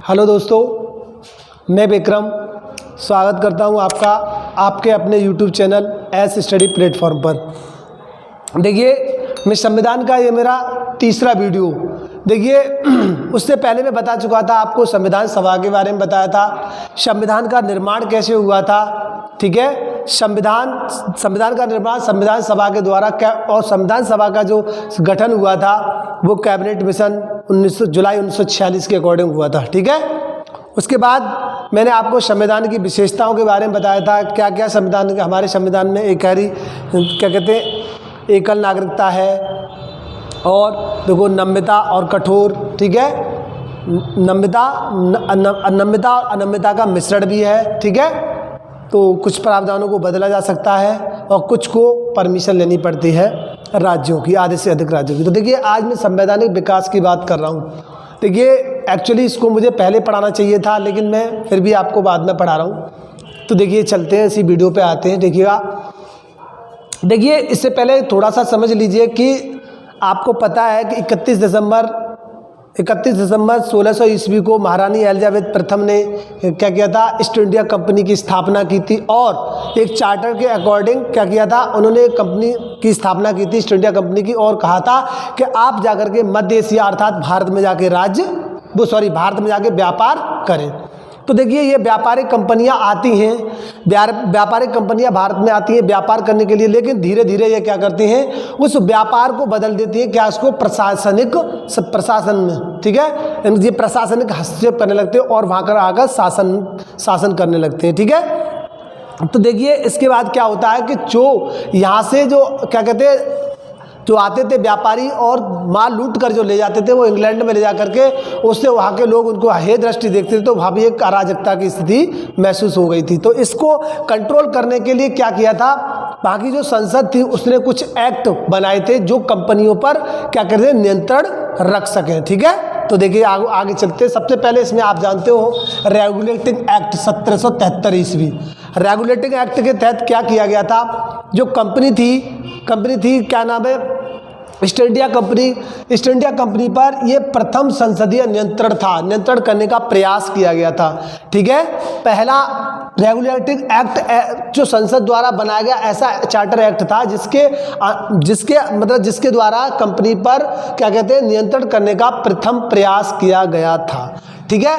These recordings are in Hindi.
हेलो दोस्तों, मैं विक्रम स्वागत करता हूं आपका आपके अपने YouTube channel S study platform पर। देखिए, मैं संविधान का ये मेरा तीसरा वीडियो। देखिए, उससे पहले मैं बता चुका था आपको, संविधान सभा के बारे में बताया था, संविधान का निर्माण कैसे हुआ था। ठीक है, संविधान का निर्माण संविधान सभा के द्वारा और संविधान सभा का जो गठन हुआ था वो कैबिनेट मिशन जुलाई 1946 के अकॉर्डिंग हुआ था। ठीक है, उसके बाद मैंने आपको संविधान की विशेषताओं के बारे में बताया था, क्या क्या संविधान हमारे संविधान में क्या कहते हैं, एकल नागरिकता है, और देखो नम्यता और कठोर। ठीक है, नम्यता और अनम्यता का मिश्रण भी है। ठीक है, तो कुछ प्रावधानों को बदला जा सकता है और कुछ को परमिशन लेनी पड़ती है राज्यों की, आधे से अधिक राज्यों की। तो देखिए, आज मैं संवैधानिक विकास की बात कर रहा हूँ। देखिए, एक्चुअली इसको मुझे पहले पढ़ाना चाहिए था, लेकिन मैं फिर भी आपको बाद में पढ़ा रहा हूँ। तो देखिए, चलते हैं इसी वीडियो पे आते हैं। देखिए, इससे पहले थोड़ा सा समझ लीजिए कि आपको पता है कि 31 दिसंबर 1600 ईस्वी को महारानी एलिजाबेथ प्रथम ने क्या किया था, ईस्ट इंडिया कंपनी की स्थापना की थी, और एक चार्टर के अकॉर्डिंग क्या किया था, उन्होंने कंपनी की स्थापना की थी, ईस्ट इंडिया कंपनी की, और कहा था कि आप जाकर के मध्य एशिया अर्थात भारत में जाके भारत में जाके व्यापार करें। तो देखिए, ये व्यापारिक कंपनियां आती हैं, व्यापारिक कंपनियां भारत में आती हैं व्यापार करने के लिए, लेकिन धीरे धीरे ये क्या करती हैं, उस व्यापार को बदल देती हैं, क्या उसको प्रशासन में। ठीक है, ये प्रशासनिक हस्तक्षेप करने लगते हैं और वहाँ कर आकर शासन करने लगते हैं। ठीक है, तो देखिए, इसके बाद क्या होता है कि जो यहाँ से जो क्या कहते हैं, जो आते थे व्यापारी और माल लूट कर जो ले जाते थे, वो इंग्लैंड में ले जा करके उससे वहाँ के लोग उनको हे दृष्टि देखते थे, तो वहाँ भी एक अराजकता की स्थिति महसूस हो गई थी। तो इसको कंट्रोल करने के लिए क्या किया था, बाकी जो संसद थी उसने कुछ एक्ट बनाए थे जो कंपनियों पर क्या कहते हैं, नियंत्रण रख सकें। ठीक है, तो देखिए आगे चलते। सबसे पहले इसमें आप जानते हो रेगुलेटिंग एक्ट 1773 ईस्वी। रेगुलेटिंग एक्ट के तहत क्या किया गया था, जो कंपनी थी क्या नाम है, ईस्ट इंडिया कंपनी पर ये प्रथम संसदीय नियंत्रण करने का प्रयास किया गया था। ठीक है, पहला रेगुलेटिंग एक्ट जो संसद द्वारा बनाया गया ऐसा चार्टर एक्ट था जिसके द्वारा कंपनी पर क्या कहते हैं, नियंत्रण करने का प्रथम प्रयास किया गया था। ठीक है,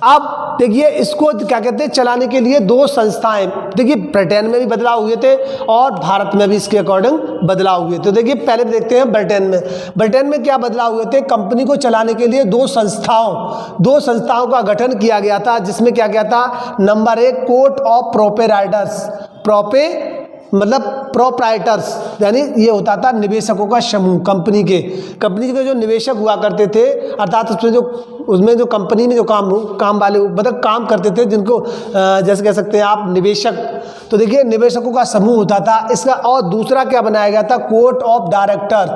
अब देखिए, इसको क्या कहते हैं, चलाने के लिए दो संस्थाएं, देखिए ब्रिटेन में भी बदलाव हुए थे और भारत में भी इसके अकॉर्डिंग बदलाव हुए। तो देखिए, पहले देखते हैं ब्रिटेन में क्या बदलाव हुए थे। कंपनी को चलाने के लिए दो संस्थाओं का गठन किया गया था, जिसमें क्या किया था, नंबर 1 कोर्ट ऑफ प्रोप्राइटर्स, यानी ये होता था निवेशकों का समूह। कंपनी के जो निवेशक हुआ करते थे, अर्थात उसमें जो कंपनी में जो काम वाले मतलब काम करते थे, जिनको जैसे कह सकते हैं आप निवेशक। तो देखिए, निवेशकों का समूह होता था इसका। और दूसरा क्या बनाया गया था, कोर्ट ऑफ डायरेक्टर।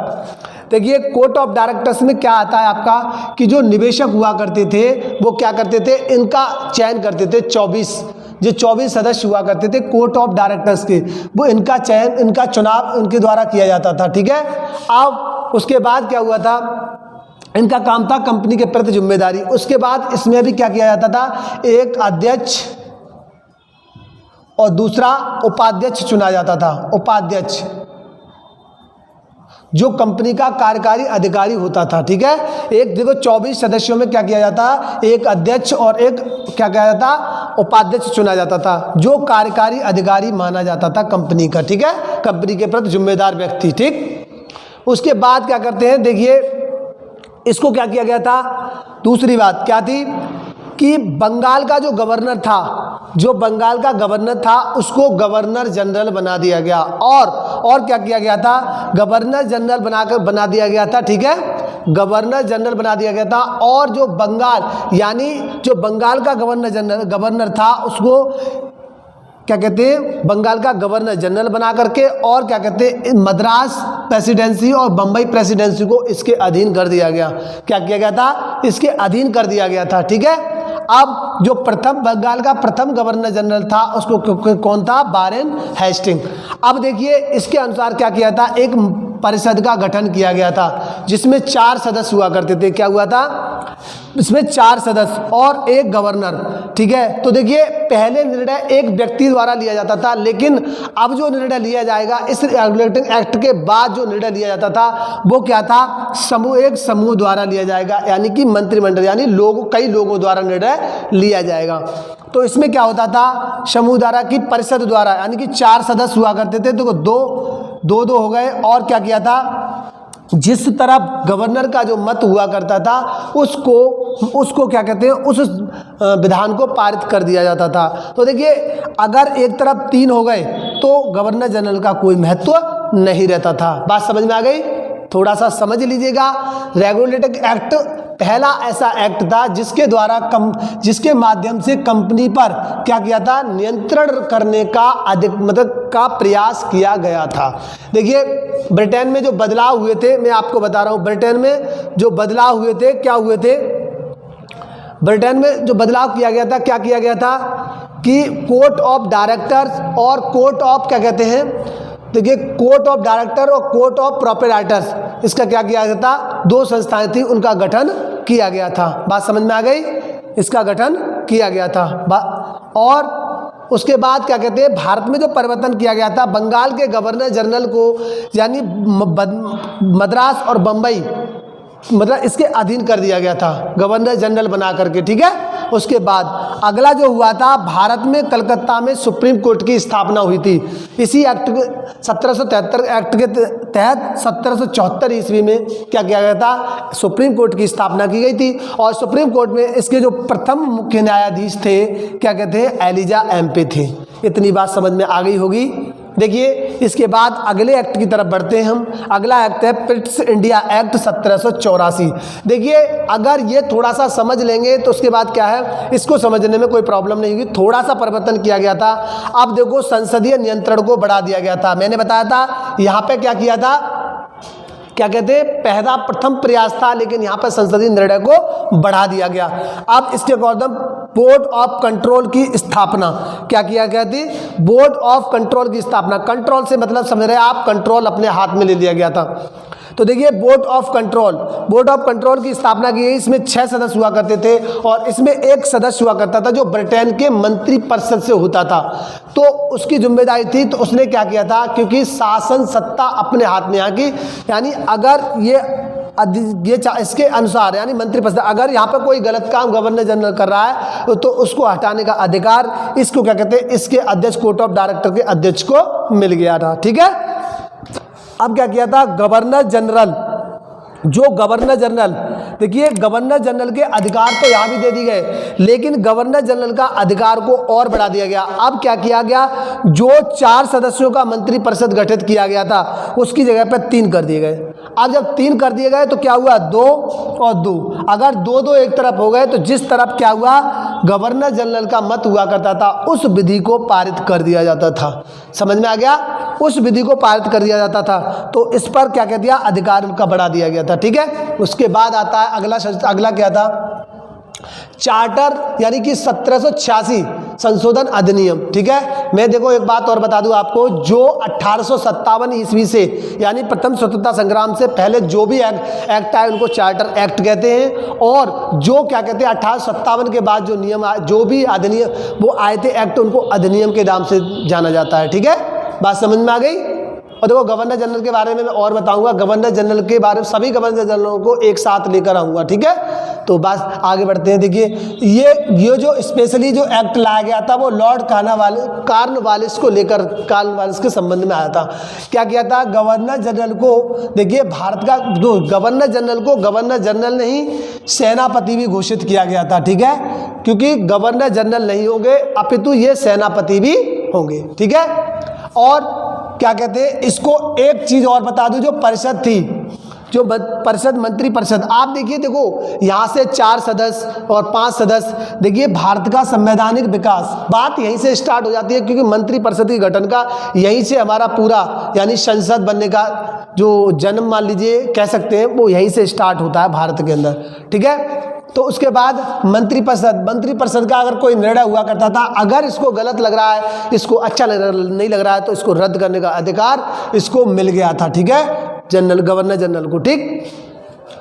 देखिए, कोर्ट ऑफ डायरेक्टर्स में क्या आता है आपका, कि जो निवेशक हुआ करते थे वो क्या करते थे, इनका चयन करते थे। 24 सदस्य हुआ करते थे कोर्ट ऑफ डायरेक्टर्स के, वो इनका चुनाव इनके द्वारा किया जाता था। ठीक है, अब उसके बाद क्या हुआ था, इनका काम था कंपनी के प्रति जिम्मेदारी। उसके बाद इसमें भी क्या किया जाता था, एक अध्यक्ष और दूसरा उपाध्यक्ष चुना जाता था। उपाध्यक्ष जो कंपनी का कार्यकारी अधिकारी होता था। ठीक है, एक देखो 24 सदस्यों में क्या किया जाता, एक अध्यक्ष और एक क्या किया जाता, उपाध्यक्ष चुना जाता था, जो कार्यकारी अधिकारी माना जाता था कंपनी का। ठीक है, कंपनी के प्रति जिम्मेदार व्यक्ति। ठीक, उसके बाद क्या करते हैं, देखिए इसको क्या किया गया था, दूसरी बात क्या थी कि बंगाल का जो गवर्नर था उसको गवर्नर जनरल बना दिया गया, और क्या किया गया था, गवर्नर जनरल बना दिया गया था। ठीक है, गवर्नर जनरल बना दिया गया था, और जो बंगाल का गवर्नर था उसको क्या कहते हैं, बंगाल का गवर्नर जनरल बना करके, और क्या कहते हैं, मद्रास प्रेसिडेंसी और बम्बई प्रेसिडेंसी को इसके अधीन कर दिया गया। क्या किया गया था, इसके अधीन कर दिया गया था। ठीक है, अब जो बंगाल का प्रथम गवर्नर जनरल था उसको कौन था, वारेन हेस्टिंग। अब देखिए, इसके अनुसार क्या किया था, एक परिषद का गठन किया गया था जिसमें 4 सदस्य हुआ करते थे। क्या हुआ था, इसमें 4 सदस्य और एक गवर्नर, ठीक है। तो देखिए पहले निर्णय एक व्यक्ति द्वारा लिया जाता था, लेकिन अब जो निर्णय लिया जाएगा इस रेगुलेटिंग एक्ट के बाद जो निर्णय लिया जाता था वो क्या था, एक समूह द्वारा लिया जाएगा, यानी कि मंत्रिमंडल, यानी कई लोगों द्वारा निर्णय लिया जाएगा। तो इसमें क्या होता था, समूह द्वारा की परिषद द्वारा, यानी कि 4 सदस्य हुआ करते थे, तो दो हो गए। और क्या किया था, जिस तरफ गवर्नर का जो मत हुआ करता था उसको क्या कहते हैं, उस विधान को पारित कर दिया जाता था। तो देखिए अगर एक तरफ 3 हो गए तो गवर्नर जनरल का कोई महत्व नहीं रहता था। बात समझ में आ गई? थोड़ा सा समझ लीजिएगा। रेगुलेटिंग एक्ट पहला ऐसा एक्ट था जिसके माध्यम से कंपनी पर क्या किया था, नियंत्रण करने का प्रयास किया गया था। देखिए ब्रिटेन में जो बदलाव हुए थे, मैं आपको बता रहा हूँ, ब्रिटेन में जो बदलाव हुए थे, क्या हुए थे, ब्रिटेन में जो बदलाव किया गया था, क्या किया गया था कि कोर्ट ऑफ डायरेक्टर्स और कोर्ट ऑफ क्या कहते हैं, देखिए कोर्ट ऑफ डायरेक्टर और कोर्ट ऑफ प्रोप्राइटर्स, इसका क्या किया गया था, 2 संस्थाएं थी, उनका गठन किया गया था। बात समझ में आ गई? इसका गठन किया गया था। और उसके बाद क्या कहते हैं, भारत में जो परिवर्तन किया गया था, बंगाल के गवर्नर जनरल को यानी मद्रास और बम्बई मतलब इसके अधीन कर दिया गया था, गवर्नर जनरल बना करके, ठीक है। उसके बाद अगला जो हुआ था, भारत में कलकत्ता में सुप्रीम कोर्ट की स्थापना हुई थी। इसी एक्ट 1773 एक्ट के तहत 1774 ईस्वी में क्या किया गया था, सुप्रीम कोर्ट की स्थापना की गई थी। और सुप्रीम कोर्ट में इसके जो प्रथम मुख्य न्यायाधीश थे, क्या कहते हैं, एलिजा एम्पे थे। इतनी बात समझ में आ गई होगी। देखिए इसके बाद अगले एक्ट की तरफ बढ़ते हैं हम। अगला एक्ट है ब्रिटिश इंडिया एक्ट 1784। देखिए अगर ये थोड़ा सा समझ लेंगे तो उसके बाद क्या है, इसको समझने में कोई प्रॉब्लम नहीं होगी। थोड़ा सा परिवर्तन किया गया था। अब देखो संसदीय नियंत्रण को बढ़ा दिया गया था। मैंने बताया था यहाँ पे क्या किया था, क्या कहते हैं, प्रथम प्रयास था, लेकिन यहाँ पर संसदीय निर्णय को बढ़ा दिया गया। अब इसके अकॉर्डिंग बोर्ड ऑफ कंट्रोल की स्थापना क्या किया गया थी, बोर्ड ऑफ कंट्रोल की स्थापना। कंट्रोल से मतलब समझ रहे हैं आप, कंट्रोल अपने हाथ में ले लिया गया था। तो देखिए बोर्ड ऑफ कंट्रोल की स्थापना की गई। इसमें 6 सदस्य हुआ करते थे और इसमें एक सदस्य हुआ करता था जो ब्रिटेन के मंत्री परिषद से होता था। तो उसकी जिम्मेदारी थी, तो उसने क्या किया था, क्योंकि शासन सत्ता अपने हाथ में, यहाँ की यानी अगर ये इसके अनुसार यानी मंत्री परिषद, अगर यहाँ पर कोई गलत काम गवर्नर जनरल कर रहा है तो उसको हटाने का अधिकार इसको क्या कहते हैं, इसके अध्यक्ष, कोर्ट ऑफ डायरेक्टर के अध्यक्ष को मिल गया था। ठीक है। अब क्या किया था, गवर्नर जनरल देखिए गवर्नर जनरल के अधिकार तो यहाँ भी दे दिए गए, लेकिन गवर्नर जनरल का अधिकार को और बढ़ा दिया गया। अब क्या किया गया, जो 4 सदस्यों का मंत्री परिषद गठित किया गया था उसकी जगह पर 3 कर दिए गए। अब जब 3 कर दिए गए तो क्या हुआ, 2 और 2, अगर 2 एक तरफ हो गए तो जिस तरफ क्या हुआ, गवर्नर जनरल का मत हुआ करता था उस विधि को पारित कर दिया जाता था। समझ में आ गया, उस विधि को पारित कर दिया जाता था। तो इस पर क्या कह दिया, अधिकार का बढ़ा दिया गया था। ठीक है। उसके बाद आता है अगला क्या था, चार्टर यानी कि 1786 संशोधन अधिनियम। ठीक है। मैं देखो एक बात और बता दूं आपको, जो 1857 ईस्वी से यानी प्रथम स्वतंत्रता संग्राम से पहले जो भी एक्ट आए उनको चार्टर एक्ट कहते हैं, और जो क्या कहते हैं 1857 के बाद जो नियम आए, जो भी अधिनियम वो आए थे एक्ट, उनको अधिनियम के नाम से जाना जाता है। ठीक है, बात समझ में आ गई। और देखो गवर्नर जनरल के बारे में मैं और बताऊंगा, गवर्नर जनरल के बारे में सभी गवर्नर जनरलों को एक साथ लेकर आऊँगा। ठीक है, तो बस आगे बढ़ते हैं। देखिए ये जो स्पेशली जो एक्ट लाया गया था वो लॉर्ड कॉर्नवालिस को लेकर, कॉर्नवालिस के संबंध में आया था। क्या किया था, गवर्नर जनरल को, देखिए भारत का जो गवर्नर जनरल को गवर्नर जनरल नहीं सेनापति भी घोषित किया गया था। ठीक है, क्योंकि गवर्नर जनरल नहीं होंगे अपितु ये सेनापति भी होंगे। ठीक है। और क्या कहते हैं, इसको एक चीज और बता दूं, जो परिषद थी, जो परिषद मंत्री परिषद, आप देखिए, देखो यहाँ से 4 सदस्य और 5 सदस्य, देखिए भारत का संवैधानिक विकास बात यहीं से स्टार्ट हो जाती है, क्योंकि मंत्री परिषद के गठन का यहीं से हमारा पूरा यानी संसद बनने का जो जन्म मान लीजिए कह सकते हैं, वो यहीं से स्टार्ट होता है भारत के अंदर। ठीक है। तो उसके बाद मंत्री परिषद का अगर कोई निर्णय हुआ करता था, अगर इसको गलत लग रहा है, इसको अच्छा नहीं लग रहा है, तो इसको रद्द करने का अधिकार इसको मिल गया था। ठीक है, गवर्नर जनरल को। ठीक।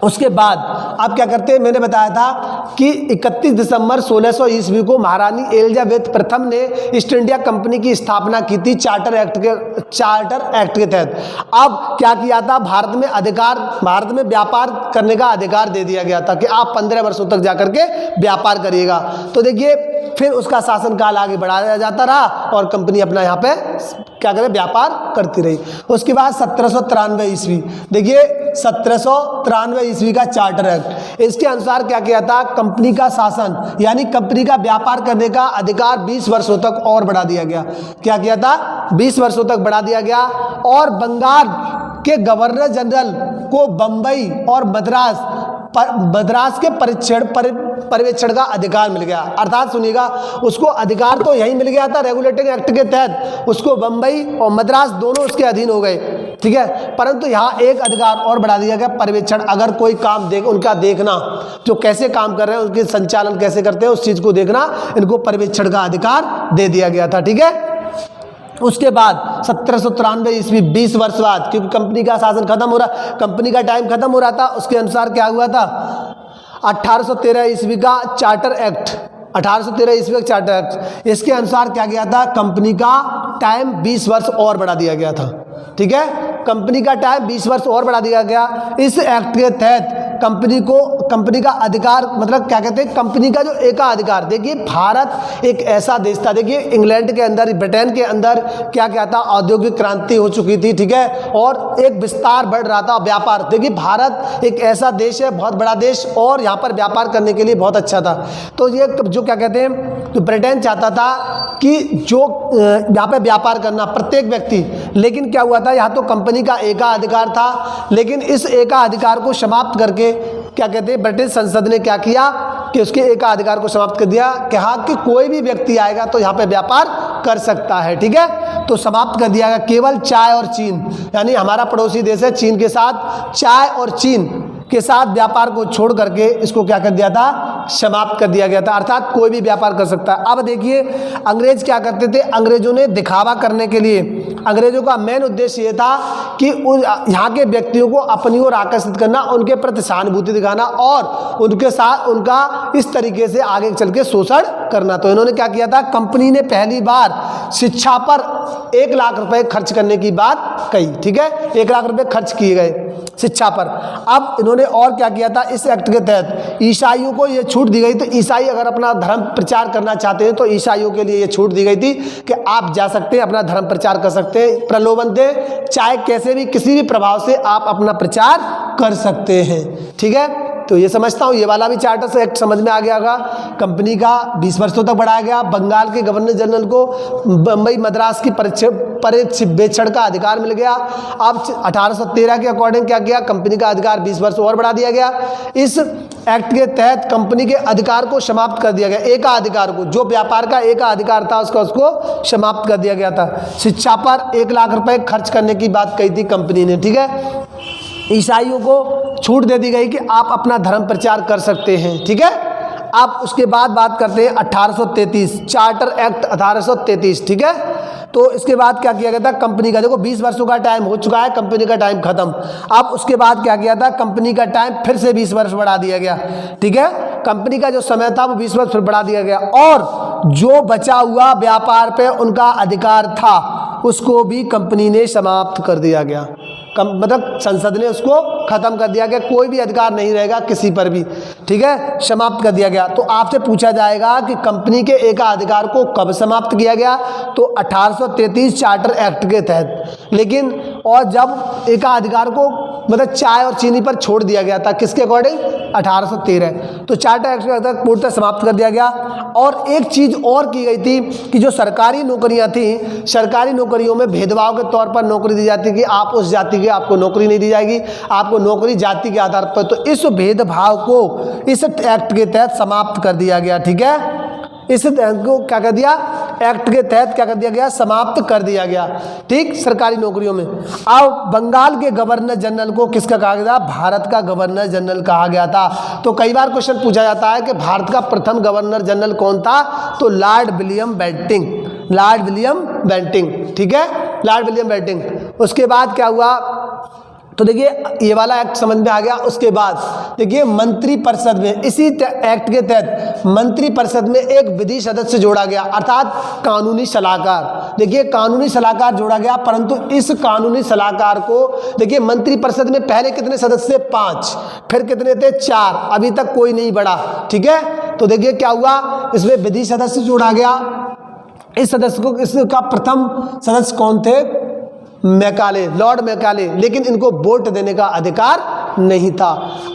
उसके बाद आप क्या करते हैं, मैंने बताया था कि 31 दिसंबर 1600 ईस्वी को महारानी एलिजाबेथ प्रथम ने ईस्ट इंडिया कंपनी की स्थापना की थी चार्टर एक्ट के तहत। अब क्या किया था, भारत में व्यापार करने का अधिकार दे दिया गया था कि आप 15 वर्षों तक जाकर के व्यापार करिएगा। तो देखिए फिर उसका शासनकाल आगे बढ़ाया जाता रहा और कंपनी अपना यहाँ पे क्या करे, व्यापार करती रही। उसके बाद 1793 ईस्वी, देखिए 1793 ईस्वी का चार्टर एक्ट, इसके अनुसार क्या किया था, कंपनी का शासन यानी कंपनी का व्यापार करने का अधिकार 20 वर्षों तक और बढ़ा दिया गया। क्या किया था, 20 वर्षों तक बढ़ा दिया गया। और बंगाल के गवर्नर जनरल को बंबई और मद्रास के पर्यवेक्षण का अधिकार मिल गया। अर्थात सुनिएगा, उसको अधिकार तो यही मिल गया था रेगुलेटिंग एक्ट के तहत, उसको बंबई और मद्रास दोनों उसके अधीन हो गए, ठीक है। परंतु यहाँ एक अधिकार और बढ़ा दिया गया, पर्यवेक्षण। अगर कोई काम उनका देखना, जो कैसे काम कर रहे हैं, उनके संचालन कैसे करते हैं, उस चीज को देखना, इनको पर्यवेक्षण का अधिकार दे दिया गया था, ठीक है। उसके बाद 1793 ईस्वी, 20 वर्ष बाद, क्योंकि कंपनी का शासन खत्म हो रहा, कंपनी का टाइम खत्म हो रहा था, उसके अनुसार क्या हुआ था, 1813 ईस्वी का चार्टर एक्ट, 1813 ईस्वी का चार्टर एक्ट, इसके अनुसार क्या किया था, कंपनी का टाइम 20 वर्ष और बढ़ा दिया गया था, ठीक है। कंपनी का टाइम 20 वर्ष और बढ़ा दिया गया। इस एक्ट के तहत कंपनी का अधिकार, मतलब क्या कहते हैं, कंपनी का जो एकाधिकार, देखिए भारत एक ऐसा देश था, देखिए इंग्लैंड के अंदर, ब्रिटेन के अंदर क्या क्या था, औद्योगिक क्रांति हो चुकी थी, ठीक है, और एक विस्तार बढ़ रहा था, व्यापार। देखिए भारत एक ऐसा देश है, बहुत बड़ा देश, और यहाँ पर व्यापार करने के लिए बहुत अच्छा था। तो ये जो क्या कहते हैं, तो ब्रिटेन चाहता था कि जो यहाँ पे व्यापार करना प्रत्येक व्यक्ति, लेकिन क्या हुआ था, यहाँ तो कंपनी का एकाधिकार था, लेकिन इस एकाधिकार को समाप्त करके क्या कहते हैं, ब्रिटिश संसद ने क्या किया कि उसके एकाधिकार को समाप्त कर दिया, कहा कि कोई भी व्यक्ति आएगा तो यहाँ पे व्यापार कर सकता है, ठीक है। तो समाप्त कर दिया गया, केवल चाय और चीन, यानी हमारा पड़ोसी देश है चीन के साथ, चाय और चीन के साथ व्यापार को छोड़ करके इसको क्या कर दिया था, समाप्त कर दिया गया था। अर्थात कोई भी व्यापार कर सकता है। अब देखिए अंग्रेज क्या करते थे, अंग्रेजों ने दिखावा करने के लिए, अंग्रेजों का मेन उद्देश्य ये था कि यहाँ के व्यक्तियों को अपनी ओर आकर्षित करना, उनके प्रति सहानुभूति दिखाना और उनके साथ उनका इस तरीके से आगे चल के शोषण करना। तो इन्होंने क्या किया था, कंपनी ने पहली बार शिक्षा पर 1 लाख रुपए खर्च करने की बात कही, ठीक है, 1 लाख रुपए खर्च किए गए शिक्षा पर। अब इन्होंने और क्या किया था, इस एक्ट के तहत ईसाइयों को ये छूट दी गई थी, ईसाई अगर अपना धर्म प्रचार करना चाहते हैं तो ईसाइयों के लिए ये छूट दी गई थी कि आप जा सकते हैं, अपना धर्म प्रचार कर सकते हैं, प्रलोभन दे, चाहे कैसे भी किसी भी प्रभाव से आप अपना प्रचार कर सकते हैं, ठीक है। तो ये समझता हूँ ये वाला भी चार्टर से एक्ट समझ में आ गया होगा। कंपनी का 20 वर्षों तक बढ़ाया गया, बंगाल के गवर्नर जनरल को बंबई मद्रास की पर्यवेक्षण का अधिकार मिल गया। अब 1813 के अकॉर्डिंग क्या किया, कंपनी का अधिकार 20 वर्ष और बढ़ा दिया गया। इस एक्ट के तहत कंपनी के अधिकार को समाप्त कर दिया गया, एकाधिकार को, जो व्यापार का एकाधिकार था उसको समाप्त कर दिया गया था। शिक्षा पर 1 लाख रुपए खर्च करने की बात कही थी कंपनी ने, ठीक है। ईसाइयों को छूट दे दी गई कि आप अपना धर्म प्रचार कर सकते हैं, ठीक है। आप उसके बाद बात करते हैं 1833, चार्टर एक्ट 1833, ठीक है। तो इसके बाद क्या किया गया था, कंपनी का, देखो 20 वर्षों का टाइम हो चुका है, कंपनी का टाइम खत्म। अब उसके बाद क्या किया था, कंपनी का टाइम फिर से 20 वर्ष बढ़ा दिया गया, ठीक है। कंपनी का जो समय था वो 20 वर्ष फिर बढ़ा दिया गया, और जो बचा हुआ व्यापार पे उनका अधिकार था उसको भी कंपनी ने समाप्त कर दिया गया, मतलब संसद ने उसको खत्म कर दिया गया, कोई भी अधिकार नहीं रहेगा किसी पर भी, ठीक है, समाप्त कर दिया गया। तो आपसे पूछा जाएगा कि कंपनी के एकाधिकार को कब समाप्त किया गया, तो 1833 चार्टर एक्ट के तहत। लेकिन और जब एकाधिकार को मतलब चाय और चीनी पर छोड़ दिया गया था, किसके अकॉर्डिंग, 1813, तो चार्टर एक्ट के तहत पूर्णतः समाप्त कर दिया गया। और एक चीज़ और की गई थी कि जो सरकारी नौकरियां थी, सरकारी नौकरियों में भेदभाव के तौर पर नौकरी दी जाती कि आप उस जाति के, आपको नौकरी नहीं दी जाएगी, आपको नौकरी जाति के आधार पर, तो इस भेदभाव को इस एक्ट के तहत समाप्त कर दिया गया, ठीक है। इस को क्या कर दिया, एक्ट के तहत क्या कर दिया गया, समाप्त कर दिया गया, ठीक, सरकारी नौकरियों में। अब बंगाल के गवर्नर जनरल को किसका कहा गया था, भारत का गवर्नर जनरल कहा गया था। तो कई बार क्वेश्चन पूछा जाता है कि भारत का प्रथम गवर्नर जनरल कौन था, तो Lord William Bentinck, Lord William Bentinck, ठीक है, लॉर्ड विलियम बेंटिंग। उसके बाद क्या हुआ, तो देखिए ये वाला एक्ट समझ में आ गया। उसके बाद देखिए मंत्रिपरिषद में, इसी एक्ट के तहत मंत्रिपरिषद में एक विधि सदस्य जोड़ा गया, अर्थात कानूनी सलाहकार। देखिए कानूनी सलाहकार जोड़ा गया, परंतु इस कानूनी सलाहकार को देखिए मंत्रिपरिषद में पहले कितने सदस्य, 5, फिर कितने थे, 4, अभी तक कोई नहीं बढ़ा। ठीक है, तो देखिए क्या हुआ, इसमें विधि सदस्य जोड़ा गया। इस सदस्य को, इसका प्रथम सदस्य कौन थे, मैकाले, लॉर्ड मैकाले, लेकिन इनको वोट देने का अधिकार नहीं था।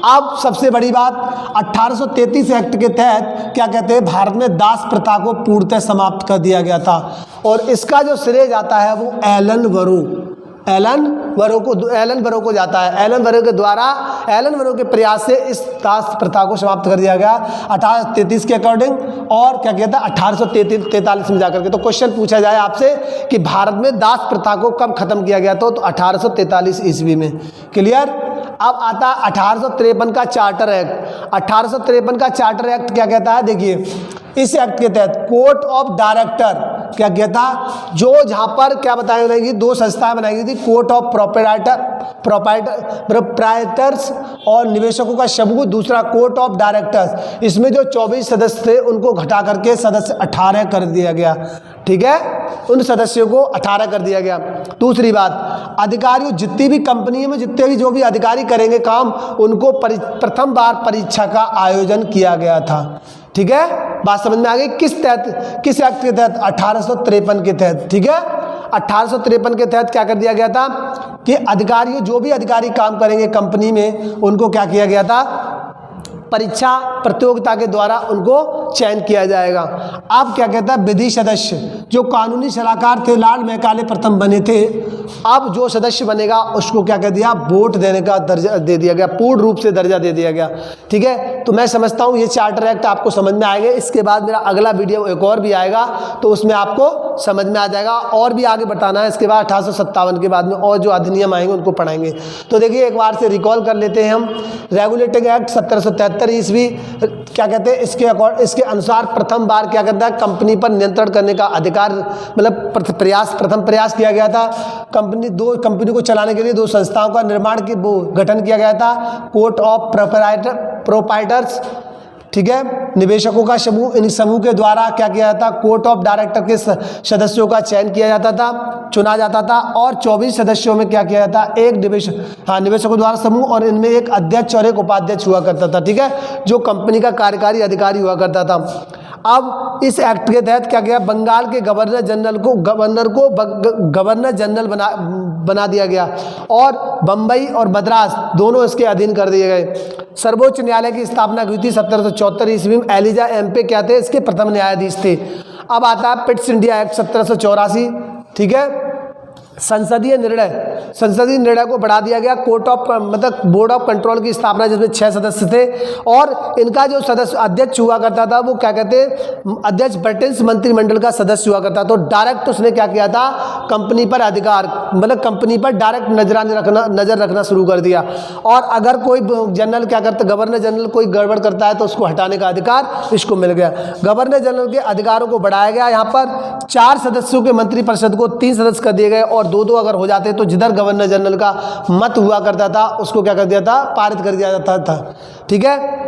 अब सबसे बड़ी बात, 1833 एक्ट के तहत क्या कहते हैं, भारत में दास प्रथा को पूर्णतः समाप्त कर दिया गया था, और इसका जो श्रेय जाता है वो एलन वरो को जाता है। एलन वरो के द्वारा, एलन वरो के प्रयास से इस दास प्रथा को समाप्त कर दिया गया 1833 के अकॉर्डिंग, और क्या कहता है 1843 में जाकर के। तो क्वेश्चन पूछा जाए आपसे कि भारत में दास प्रथा को कब खत्म किया गया, तो 1843 ईस्वी में। क्लियर। अब आता 1853 का चार्टर एक्ट। 1853 का चार्टर एक्ट क्या कहता है, देखिए इस एक्ट के तहत कोर्ट ऑफ डायरेक्टर क्या कहता, जो जहां पर क्या बताई जाएगी, 2 संस्थाएं बनाई गई थी, कोर्ट ऑफ प्रोप्राइटर्स और निवेशकों का समूह, दूसरा कोर्ट ऑफ डायरेक्टर्स। इसमें जो 24 सदस्य थे उनको घटा करके सदस्य 18 कर दिया गया। ठीक है, उन सदस्यों को 18 कर दिया गया। दूसरी बात, अधिकारियों, जितनी भी कंपनी में जितने भी जो भी अधिकारी करेंगे काम, उनको प्रथम बार परीक्षा का आयोजन किया गया था। ठीक है, बात समझ में आ गई। किस तहत, किस एक्ट के तहत, 1853 के तहत। ठीक है, 1853 के तहत क्या कर दिया गया था कि अधिकारियों, जो भी अधिकारी काम करेंगे कंपनी में, उनको क्या किया गया था, परीक्षा प्रतियोगिता के द्वारा उनको चयन किया जाएगा। अब क्या कहता है, विधि सदस्य, जो कानूनी सलाहकार थे लॉर्ड मैकाले प्रथम बने थे, अब जो सदस्य बनेगा उसको क्या कह दिया, वोट देने का दर्जा दे दिया गया, पूर्ण रूप से दर्जा दे दिया गया। ठीक है, तो मैं समझता हूँ ये चार्टर एक्ट आपको समझ में आएगा। इसके बाद मेरा अगला वीडियो एक और भी आएगा, तो उसमें आपको समझ में आ जाएगा, और भी आगे बताना है। इसके बाद 1857 के बाद में और जो अधिनियम आएंगे उनको पढ़ाएंगे। तो देखिए एक बार से रिकॉल कर लेते हैं हम। रेगुलेटिंग एक्ट 1773 ईस्वी क्या कहते हैं, इसके अनुसार प्रथम बार क्या करता है, कंपनी पर नियंत्रण करने का अधिकार, मतलब प्रथम प्रयास किया गया था। कंपनी को चलाने के लिए 2 संस्थाओं का निर्माण की वो गठन किया गया था, कोर्ट ऑफ प्रोप्राइटर्स। ठीक है, निवेशकों का समूह, इन समूह के द्वारा क्या किया जाता, कोर्ट ऑफ डायरेक्टर के सदस्यों का चयन किया जाता था, चुना जाता था, और 24 सदस्यों में क्या किया जाता, एक निवेशकों द्वारा समूह, और इनमें एक अध्यक्ष और एक उपाध्यक्ष हुआ करता था। ठीक है, जो कंपनी का कार्यकारी अधिकारी हुआ करता था। अब इस एक्ट के तहत क्या किया, बंगाल के गवर्नर जनरल बना दिया गया, और बम्बई और मद्रास दोनों इसके अधीन कर दिए गए। सर्वोच्च न्यायालय की स्थापना हुई थी 1774 ईस्वी में। एलिजा एम्पे क्या थे, इसके प्रथम न्यायाधीश थे। अब आता है पिट्स इंडिया एक्ट 1784। ठीक है, संसदीय निर्णय को बढ़ा दिया गया। कोर्ट ऑफ मतलब बोर्ड ऑफ कंट्रोल की स्थापना, जिसमें 6 सदस्य थे, और इनका जो सदस्य अध्यक्ष हुआ करता था वो क्या कहते हैं, अध्यक्ष ब्रिटिश मंत्रिमंडल का सदस्य हुआ करता। तो डायरेक्ट उसने क्या किया था, कंपनी पर अधिकार, मतलब कंपनी पर डायरेक्ट नजर रखना शुरू कर दिया। और अगर कोई जनरल क्या करता, गवर्नर जनरल कोई गड़बड़ करता है तो उसको हटाने का अधिकार इसको मिल गया। गवर्नर जनरल के अधिकारों को बढ़ाया गया। यहाँ पर 4 सदस्यों के मंत्रिपरिषद को 3 सदस्य कर दिए गए, और 2-2 अगर हो जाते तो जिधर गवर्नर जनरल का मत हुआ करता था उसको क्या कर दिया था, पारित कर दिया जाता था। ठीक है,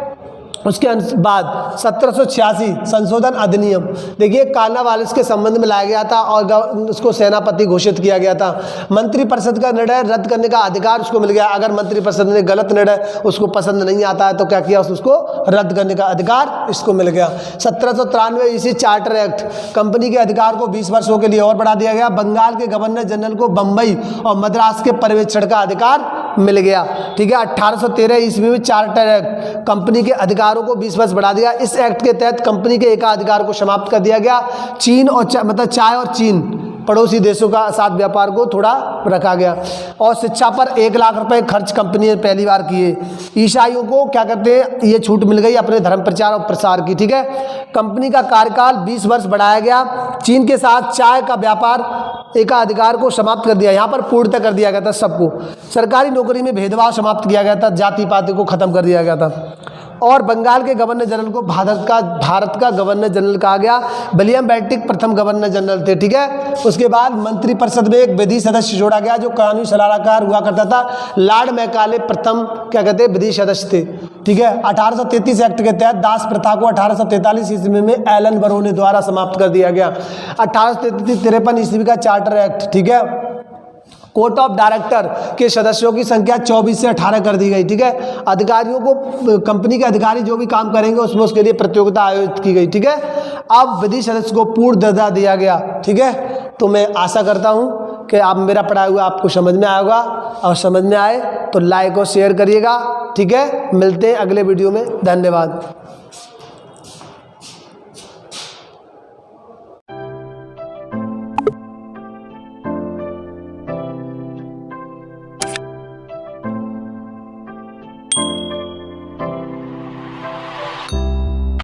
उसके बाद 1786 संशोधन अधिनियम, देखिए कॉर्नवालिस के संबंध में लाया गया था, और उसको सेनापति घोषित किया गया था। मंत्रिपरिषद का निर्णय रद्द करने का अधिकार उसको मिल गया। अगर मंत्रिपरिषद ने गलत निर्णय उसको पसंद नहीं आता है तो क्या किया, उसको रद्द करने का अधिकार इसको मिल गया। 1793 ईस्वी चार्टर एक्ट, कंपनी के अधिकार को 20 वर्षों के लिए और बढ़ा दिया गया। बंगाल के गवर्नर जनरल को बम्बई और मद्रास के पर्यवेक्षण का अधिकार मिल गया। ठीक है, 1813 ईस्वी में चार्टर एक्ट, कंपनी के अधिकारों को 20 वर्ष बढ़ा दिया। इस एक्ट के तहत कंपनी के एकाधिकार को समाप्त कर दिया गया। चीन और चाय और चीन पड़ोसी देशों का साथ व्यापार को थोड़ा रखा गया। और शिक्षा पर 1 लाख रुपए खर्च कंपनी ने पहली बार किए। ईसाइयों को क्या कहते हैं, ये छूट मिल गई अपने धर्म प्रचार और प्रसार की। ठीक है, कंपनी का कार्यकाल 20 वर्ष बढ़ाया गया। चीन के साथ चाय का व्यापार एकाधिकार को समाप्त कर दिया, यहाँ पर पूर्णतः कर दिया गया था सबको। सरकारी नौकरी में भेदभाव समाप्त किया गया था, जाति पाति को खत्म कर दिया गया था। और बंगाल के गवर्नर जनरल को भारत का गवर्नर जनरल कहा गया। विलियम बेंटिक प्रथम गवर्नर जनरल थे, ठीक है। उसके बाद मंत्रिपरिषद में एक विधि सदस्य जोड़ा गया जो कानूनी सलाहकार हुआ करता था। लॉर्ड मैकाले प्रथम क्या कहते हैं विधि सदस्य थे, ठीक है। 1833 एक्ट के तहत दास प्रथा को 1843 ईस्वी में एलन बरोने द्वारा समाप्त कर दिया गया। 1853 ईस्वी का चार्टर एक्ट, ठीक है। कोर्ट ऑफ डायरेक्टर के सदस्यों की संख्या 24 से 18 कर दी गई, ठीक है। अधिकारियों को, कंपनी के अधिकारी जो भी काम करेंगे उसमें उसके लिए प्रतियोगिता आयोजित की गई, ठीक है। अब विधि सदस्य को पूर्ण दर्जा दिया गया, ठीक है। तो मैं आशा करता हूँ कि आप मेरा पढ़ाया हुआ आपको समझ में आएगा, और समझ में आए तो लाइक और शेयर करिएगा, ठीक है। मिलते हैं अगले वीडियो में, धन्यवाद।